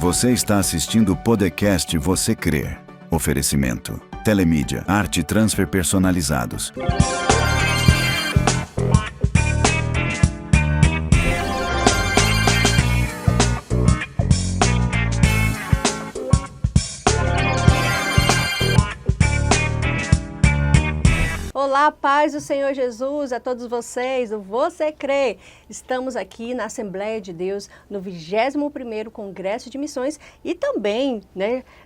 Você está assistindo o podcast Você Crê. Oferecimento: Telemídia, arte e transfer personalizados. Olá, paz do Senhor Jesus a todos vocês, o Você Crê. Estamos aqui na Assembleia de Deus, no 21º Congresso de Missões e também,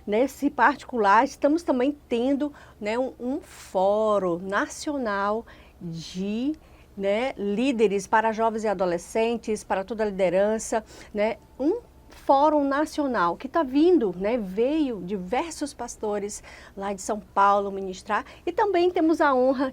nesse particular, estamos também tendo um fórum nacional de líderes para jovens e adolescentes, para toda a liderança, um Fórum Nacional que está vindo, veio diversos pastores lá de São Paulo ministrar e também temos a honra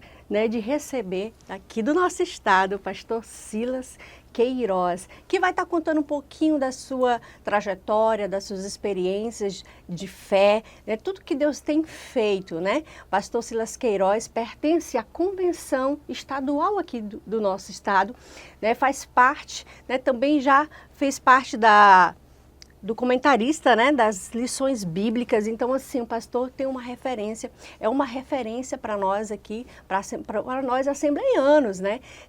de receber aqui do nosso estado o pastor Silas Queiroz, que vai estar contando um pouquinho da sua trajetória, das suas experiências de fé, tudo que Deus tem feito, O pastor Silas Queiroz pertence à convenção estadual aqui do nosso estado, faz parte, também já fez parte do comentarista, das lições bíblicas. Então, assim, o pastor tem uma referência, é uma referência para nós aqui, para nós assembleianos,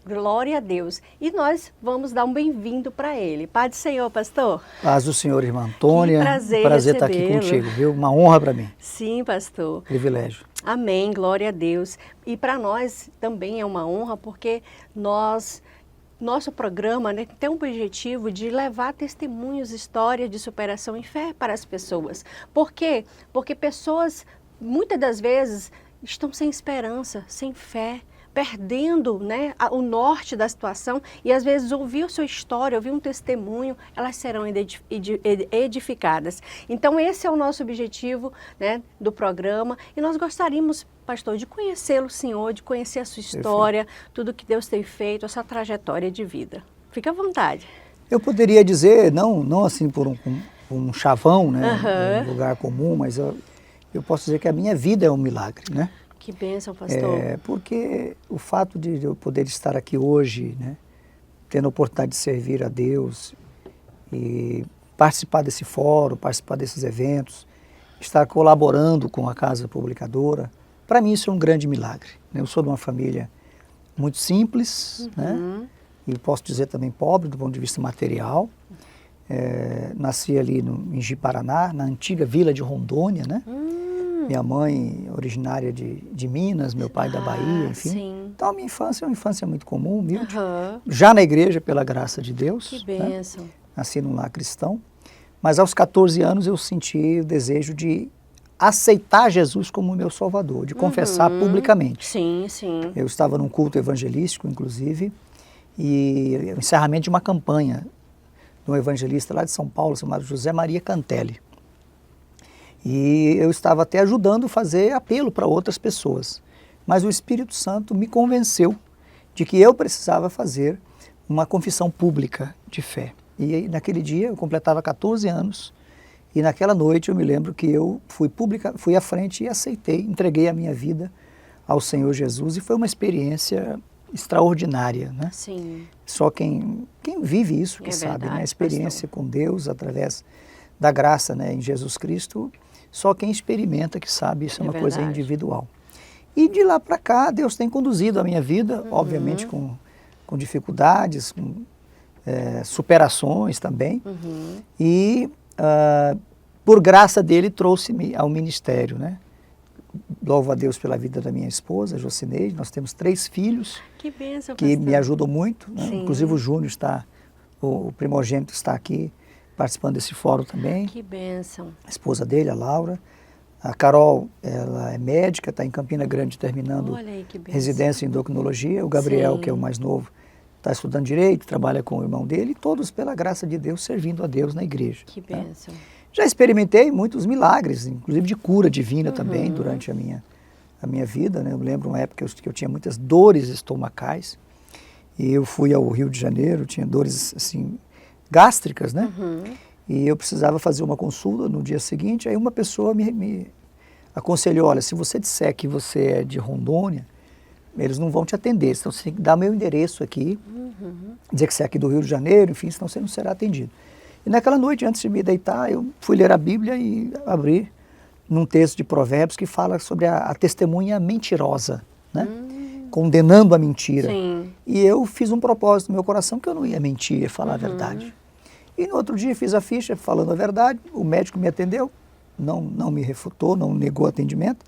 Glória a Deus. E nós vamos dar um bem-vindo para ele. Paz do Senhor, pastor. Paz do Senhor, irmã Antônia. Que prazer estar aqui contigo, viu? Uma honra para mim. Sim, pastor. Privilégio. Amém, glória a Deus. E para nós também é uma honra, porque nosso programa tem o objetivo de levar testemunhos, histórias de superação e fé para as pessoas. Por quê? Porque pessoas, muitas das vezes, estão sem esperança, sem fé, perdendo o norte da situação e às vezes ouvir a sua história, ouvir um testemunho, elas serão edificadas. Então esse é o nosso objetivo do programa e nós gostaríamos, pastor, de conhecê-lo, Senhor, de conhecer a sua história, tudo que Deus tem feito, a sua trajetória de vida. Fica à vontade. Eu poderia dizer, não assim por um chavão, um lugar comum, mas eu posso dizer que a minha vida é um milagre, Que bênção, pastor. Porque o fato de eu poder estar aqui hoje, tendo a oportunidade de servir a Deus e participar desse fórum, participar desses eventos, estar colaborando com a Casa Publicadora, para mim isso é um grande milagre. Eu sou de uma família muito simples, e posso dizer também pobre do ponto de vista material. Nasci ali em Ji-Paraná, na antiga vila de Rondônia, Minha mãe originária de Minas, meu pai da Bahia, enfim. Sim. Então a minha infância é uma infância muito comum, humilde. Já na igreja, pela graça de Deus. Que bênção. Nasci num lar cristão. Mas aos 14 anos eu senti o desejo de aceitar Jesus como meu Salvador, de confessar publicamente. Sim, sim. Eu estava num culto evangelístico, inclusive, e o encerramento de uma campanha de um evangelista lá de São Paulo, chamado José Maria Cantelli. E eu estava até ajudando a fazer apelo para outras pessoas. Mas o Espírito Santo me convenceu de que eu precisava fazer uma confissão pública de fé. E naquele dia eu completava 14 anos e naquela noite eu me lembro que eu fui à frente e aceitei, entreguei a minha vida ao Senhor Jesus e foi uma experiência extraordinária, Sim. Só quem vive isso que sabe, a experiência com Deus através da graça, em Jesus Cristo, só quem experimenta que sabe, isso é uma coisa individual. E de lá para cá, Deus tem conduzido a minha vida, obviamente com dificuldades, com superações também, e por graça dele trouxe-me ao ministério, Louvo a Deus pela vida da minha esposa, Jocineide. Nós temos 3 filhos que bênção, que me ajudam muito, Inclusive o Júnior o primogênito está aqui participando desse fórum também. Que bênção. A esposa dele, a Laura. A Carol, ela é médica, está em Campina Grande terminando residência em endocrinologia. O Gabriel, que é o mais novo, está estudando direito, trabalha com o irmão dele, todos pela graça de Deus, servindo a Deus na igreja. Que bênção. Já experimentei muitos milagres, inclusive de cura divina também durante a minha vida. Eu lembro uma época que eu tinha muitas dores estomacais e eu fui ao Rio de Janeiro, tinha dores assim gástricas, E eu precisava fazer uma consulta no dia seguinte. Aí uma pessoa me aconselhou: olha, se você disser que você é de Rondônia, eles não vão te atender, então você tem que dar meu endereço aqui, dizer que você é aqui do Rio de Janeiro, enfim, senão você não será atendido. E naquela noite, antes de me deitar, eu fui ler a Bíblia e abri num texto de Provérbios que fala sobre a testemunha mentirosa, né? Condenando a mentira. Sim. E eu fiz um propósito no meu coração que eu não ia mentir, ia falar a verdade. E no outro dia fiz a ficha falando a verdade, o médico me atendeu, não me refutou, não negou atendimento,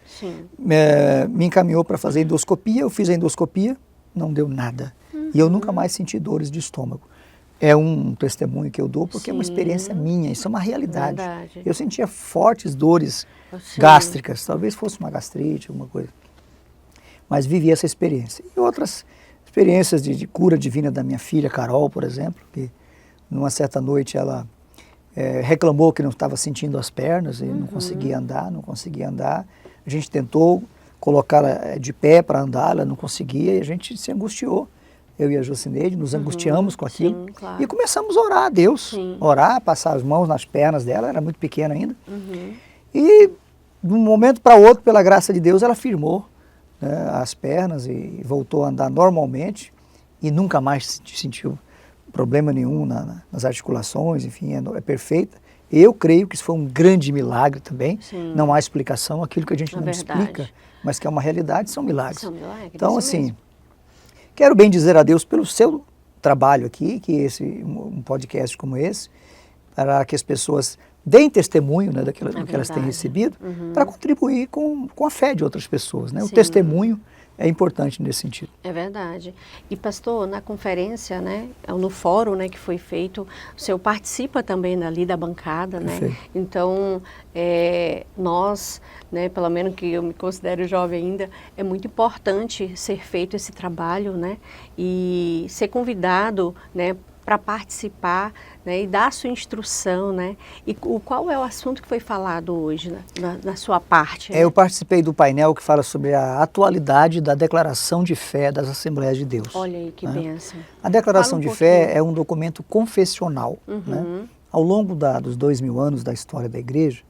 me encaminhou para fazer endoscopia, eu fiz a endoscopia, não deu nada. E eu nunca mais senti dores de estômago. É um testemunho que eu dou porque é uma experiência minha, isso é uma realidade. Verdade. Eu sentia fortes dores Sim. gástricas, talvez fosse uma gastrite, alguma coisa. Mas vivi essa experiência. E outras experiências de cura divina da minha filha, Carol, por exemplo, que numa certa noite ela reclamou que não estava sentindo as pernas e não conseguia andar. A gente tentou colocá-la de pé para andar, ela não conseguia e a gente se angustiou. Eu e a Jocineide nos angustiamos com aquilo. Sim, claro. E começamos a orar a Deus. Sim. Orar, passar as mãos nas pernas dela, era muito pequena ainda. E de um momento para outro, pela graça de Deus, ela firmou, né, as pernas e voltou a andar normalmente e nunca mais sentiu problema nenhum nas articulações, enfim, é perfeita. Eu creio que isso foi um grande milagre também. Sim. Não há explicação, aquilo que a gente não explica, mas que é uma realidade, são milagres. São milagres, Então, isso assim, mesmo. quero bem dizer a Deus pelo seu trabalho aqui, que um podcast como esse, para que as pessoas deem testemunho, né, do que elas têm recebido, para contribuir com a fé de outras pessoas, né? O testemunho é importante nesse sentido. É verdade. E pastor, na conferência, né, no fórum, né, que foi feito, o senhor participa também ali da bancada, né? Perfeito. Então, nós, né, pelo menos que eu me considero jovem ainda, é muito importante ser feito esse trabalho, né, e ser convidado, né, para participar, né, e dar a sua instrução, né? E qual é o assunto que foi falado hoje, né, na sua parte? Né? Eu participei do painel que fala sobre a atualidade da declaração de fé das Assembleias de Deus. Olha aí que bênção. A declaração Fala um de fé pouquinho. é um documento confessional. Né? Ao longo dos 2000 anos da história da igreja,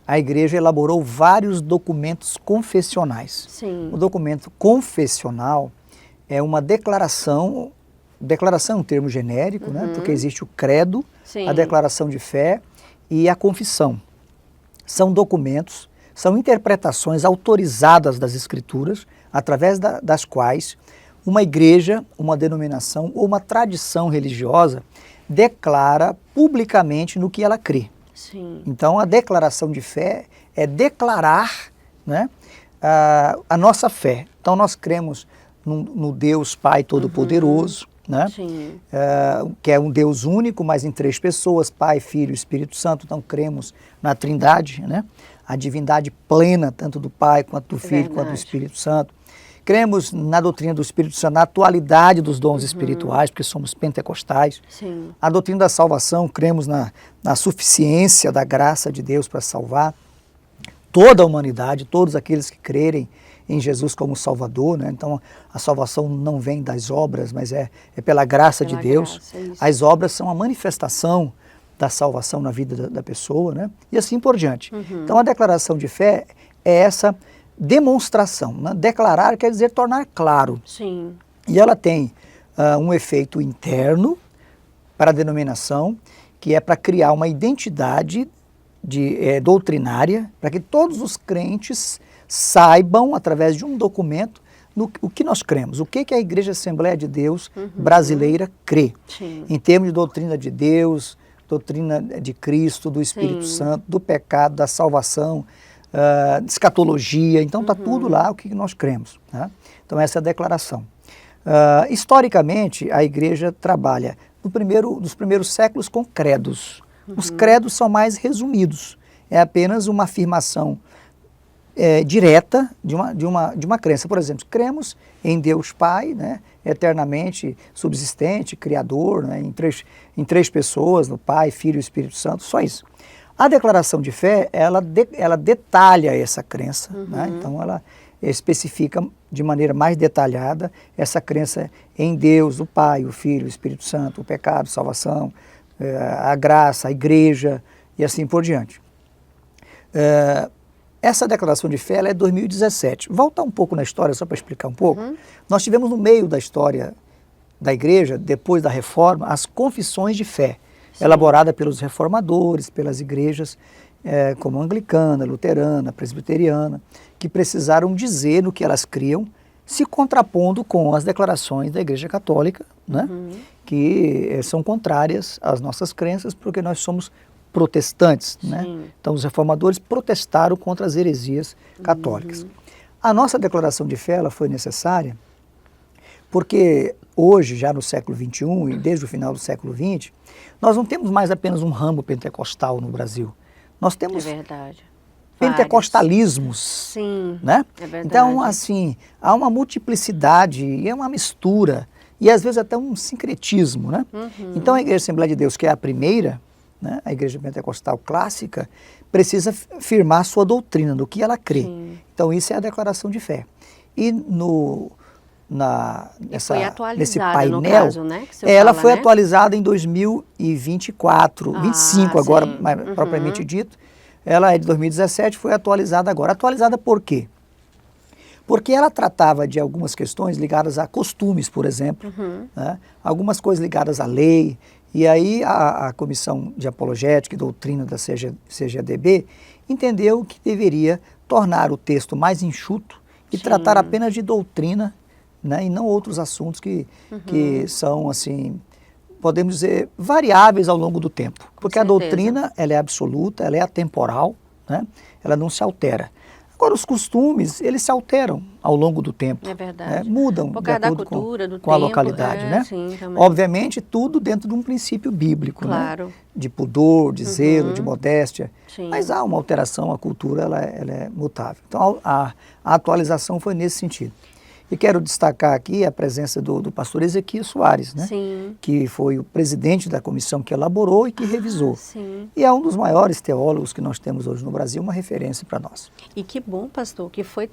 a igreja elaborou vários documentos confessionais. Sim. O documento confessional é uma declaração é um termo genérico, né? Porque existe o credo, Sim. a declaração de fé e a confissão. São documentos, são interpretações autorizadas das Escrituras, através das quais uma igreja, uma denominação ou uma tradição religiosa declara publicamente no que ela crê. Sim. Então, a declaração de fé é declarar, né, a nossa fé. Então, nós cremos no Deus Pai Todo-Poderoso, né? Sim. Que é um Deus único, mas em 3 pessoas, Pai, Filho e Espírito Santo. Então, cremos na Trindade, né? A divindade plena, tanto do Pai, quanto do Filho, quanto do Espírito Santo. Cremos na doutrina do Espírito Santo, na atualidade dos dons espirituais, porque somos pentecostais. Sim. A doutrina da salvação, cremos na suficiência da graça de Deus para salvar toda a humanidade, todos aqueles que crerem em Jesus como Salvador, né? Então a salvação não vem das obras, mas é pela graça de Deus. As obras são a manifestação da salvação na vida da pessoa, né? E assim por diante. Então a declaração de fé é essa demonstração, né? Declarar quer dizer tornar claro. Sim. E ela tem um efeito interno para a denominação, que é para criar uma identidade doutrinária, para que todos os crentes saibam, através de um documento, o que nós cremos, o que a Igreja Assembleia de Deus brasileira crê. Sim. Em termos de doutrina de Deus, doutrina de Cristo, do Espírito Santo, do pecado, da salvação, de escatologia. Então está tudo lá o que nós cremos. Né? Então essa é a declaração. Historicamente, a Igreja trabalha nos primeiros séculos com credos. Os credos são mais resumidos. É apenas uma afirmação direta de uma crença. Por exemplo, cremos em Deus Pai, né, eternamente subsistente, Criador, né, em três pessoas, no Pai, Filho e Espírito Santo, só isso. A declaração de fé, ela detalha essa crença, né, então ela especifica de maneira mais detalhada essa crença em Deus, o Pai, o Filho, o Espírito Santo, o pecado, a salvação, a graça, a igreja e assim por diante. Essa declaração de fé ela é 2017. Voltar um pouco na história, só para explicar um pouco. Nós tivemos no meio da história da igreja, depois da reforma, as confissões de fé. elaborada pelos reformadores, pelas igrejas como anglicana, luterana, presbiteriana, que precisaram dizer no que elas criam, se contrapondo com as declarações da Igreja Católica, né, que são contrárias às nossas crenças, porque nós somos protestantes, né? Então os reformadores protestaram contra as heresias católicas. A nossa declaração de fé ela foi necessária porque hoje, já no século XXI e desde o final do século XX, nós não temos mais apenas um ramo pentecostal no Brasil. Nós temos pentecostalismos, Sim, né? é verdade. Então, assim, há uma multiplicidade e é uma mistura e às vezes até um sincretismo, né? Então a Igreja Assembleia de Deus, que é a primeira, né, a Igreja Pentecostal clássica, precisa firmar sua doutrina, do que ela crê. Então isso é a declaração de fé. E nesse painel, no caso, né, que ela fala, foi né? atualizada em 2024, 25 agora, propriamente dito. Ela é de 2017, foi atualizada agora. Atualizada por quê? Porque ela tratava de algumas questões ligadas a costumes, por exemplo, né? Algumas coisas ligadas à lei. E aí a Comissão de Apologética e Doutrina da CGADB entendeu que deveria tornar o texto mais enxuto e tratar apenas de doutrina, né, e não outros assuntos que são, assim, podemos dizer, variáveis ao longo do tempo. Porque a doutrina, ela é absoluta, ela é atemporal, né, ela não se altera. Agora, os costumes, eles se alteram ao longo do tempo. É verdade. Mudam Por de causa da acordo cultura, do com a tempo, localidade, né? Sim, também. Obviamente, tudo dentro de um princípio bíblico, Claro. né? De pudor, de zelo, de modéstia. Sim. Mas há uma alteração, a cultura ela é mutável. Então, a atualização foi nesse sentido. E quero destacar aqui a presença do pastor Ezequiel Soares, né? Sim. Que foi o presidente da comissão que elaborou e que revisou. Sim. E é um dos maiores teólogos que nós temos hoje no Brasil, uma referência para nós. E que bom, pastor, que foi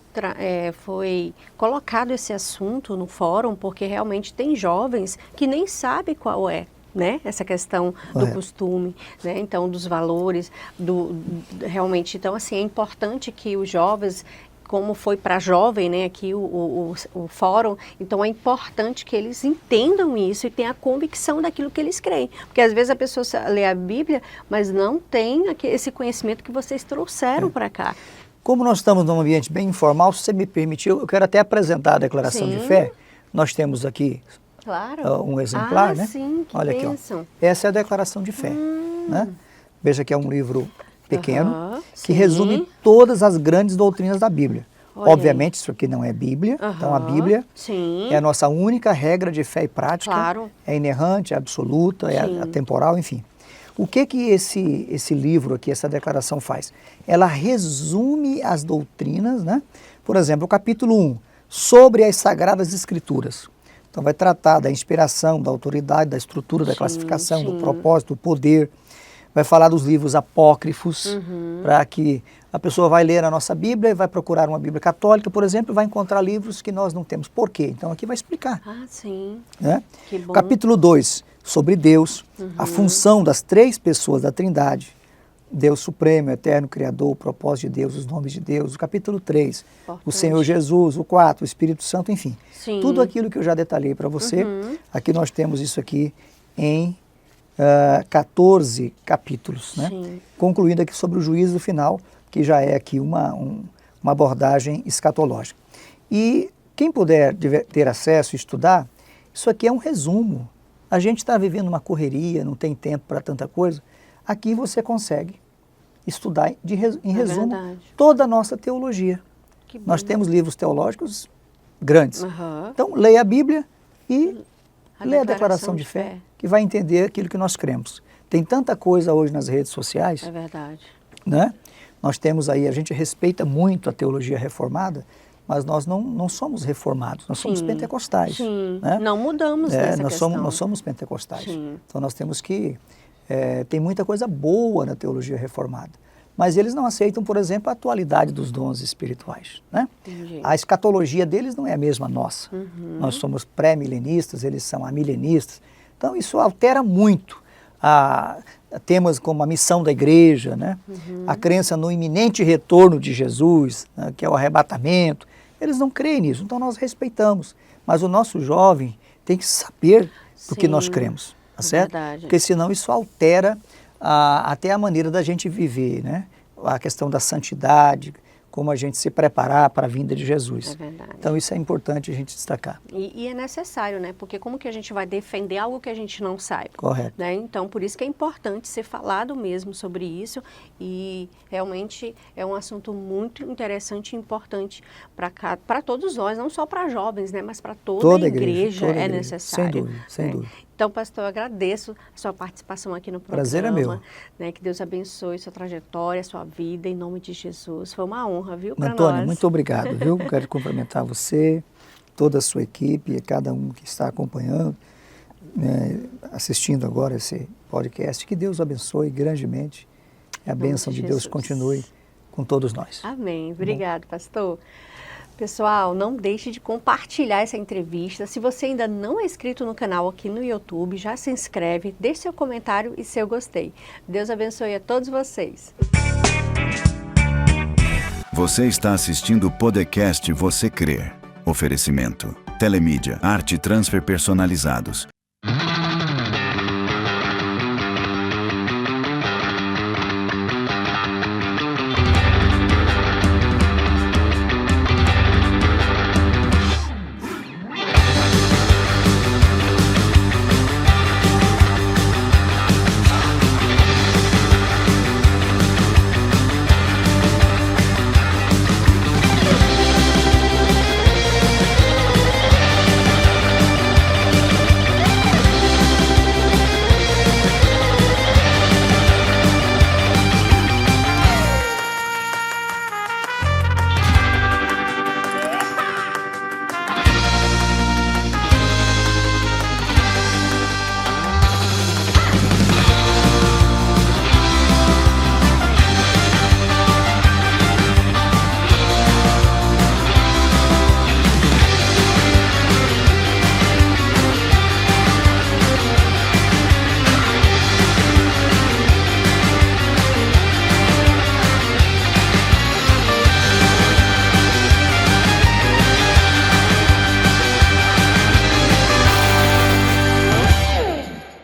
colocado esse assunto no fórum, porque realmente tem jovens que nem sabem qual é, né, essa questão do costume, né, então dos valores, realmente, então assim, é importante que os jovens, como foi para jovem, né, aqui o fórum, então é importante que eles entendam isso e tenham a convicção daquilo que eles creem. Porque às vezes a pessoa lê a Bíblia, mas não tem esse conhecimento que vocês trouxeram para cá. Como nós estamos num ambiente bem informal, se você me permitir, eu quero até apresentar a declaração de fé. Nós temos aqui um exemplar, né? Sim, que olha bênção. Aqui, ó. Essa é a declaração de fé, né? Veja que é um livro pequeno, que resume todas as grandes doutrinas da Bíblia. Olha Obviamente, isso aqui não é Bíblia, então a Bíblia é a nossa única regra de fé e prática, é inerrante, é absoluta, é atemporal, enfim. O que esse livro aqui, essa declaração faz? Ela resume as doutrinas, né? Por exemplo, o capítulo 1, sobre as Sagradas Escrituras. Então vai tratar da inspiração, da autoridade, da estrutura, da classificação, do propósito, do poder. Vai falar dos livros apócrifos, para que a pessoa vai ler a nossa Bíblia e vai procurar uma Bíblia católica, por exemplo, e vai encontrar livros que nós não temos. Por quê? Então aqui vai explicar. Ah, sim. Né? Que bom. Capítulo 2, sobre Deus, a função das três pessoas da Trindade. Deus Supremo, Eterno, Criador, o propósito de Deus, os nomes de Deus. O capítulo 3, o Senhor Jesus. O 4, o Espírito Santo, enfim. Sim. Tudo aquilo que eu já detalhei para você. Aqui nós temos isso aqui em 14 capítulos, né? Concluindo aqui sobre o juízo final, que já é aqui uma abordagem escatológica. E quem puder ter acesso e estudar, isso aqui é um resumo. A gente está vivendo uma correria, não tem tempo para tanta coisa. Aqui você consegue estudar, em resumo, toda a nossa teologia. Nós temos livros teológicos grandes. Então, leia a Bíblia e leia a declaração de fé, que vai entender aquilo que nós cremos. Tem tanta coisa hoje nas redes sociais. É verdade. Né? Nós temos aí, a gente respeita muito a teologia reformada, mas nós não somos reformados, nós somos pentecostais. Né? Não mudamos nessa questão. Nós somos pentecostais. Então nós temos que... tem muita coisa boa na teologia reformada, mas eles não aceitam, por exemplo, a atualidade dos dons espirituais. Né? A escatologia deles não é a mesma nossa. Nós somos pré-milenistas, eles são amilenistas. Então isso altera muito temas como a missão da igreja, né? A crença no iminente retorno de Jesus, né? Que é o arrebatamento. Eles não creem nisso, então nós respeitamos. Mas o nosso jovem tem que saber do que nós cremos. tá certo? Verdade. Porque senão isso altera até a maneira da gente viver, né? A questão da santidade, como a gente se preparar para a vinda de Jesus. É verdade. Então isso é importante a gente destacar. E é necessário, né? Porque como que a gente vai defender algo que a gente não sabe? Correto. Né? Então, por isso que é importante ser falado mesmo sobre isso, e realmente é um assunto muito interessante e importante para todos nós, não só para jovens, né? Mas para toda a igreja toda a é igreja. necessário. Sem dúvida, sem né? dúvida. Então, pastor, eu agradeço a sua participação aqui no programa. Prazer é meu. Né? Que Deus abençoe sua trajetória, sua vida, em nome de Jesus. Foi uma honra, viu, para Antônia, nós. muito obrigado, viu? Quero cumprimentar você, toda a sua equipe e cada um que está acompanhando, né, assistindo agora esse podcast. Que Deus abençoe grandemente. A bênção de Deus continue com todos nós. Amém. Obrigado, pastor. Pessoal, não deixe de compartilhar essa entrevista. Se você ainda não é inscrito no canal aqui no YouTube, já se inscreve, deixe seu comentário e seu gostei. Deus abençoe a todos vocês. Você está assistindo o podcast Você Crer. Oferecimento: Telemídia, arte e transfer personalizados.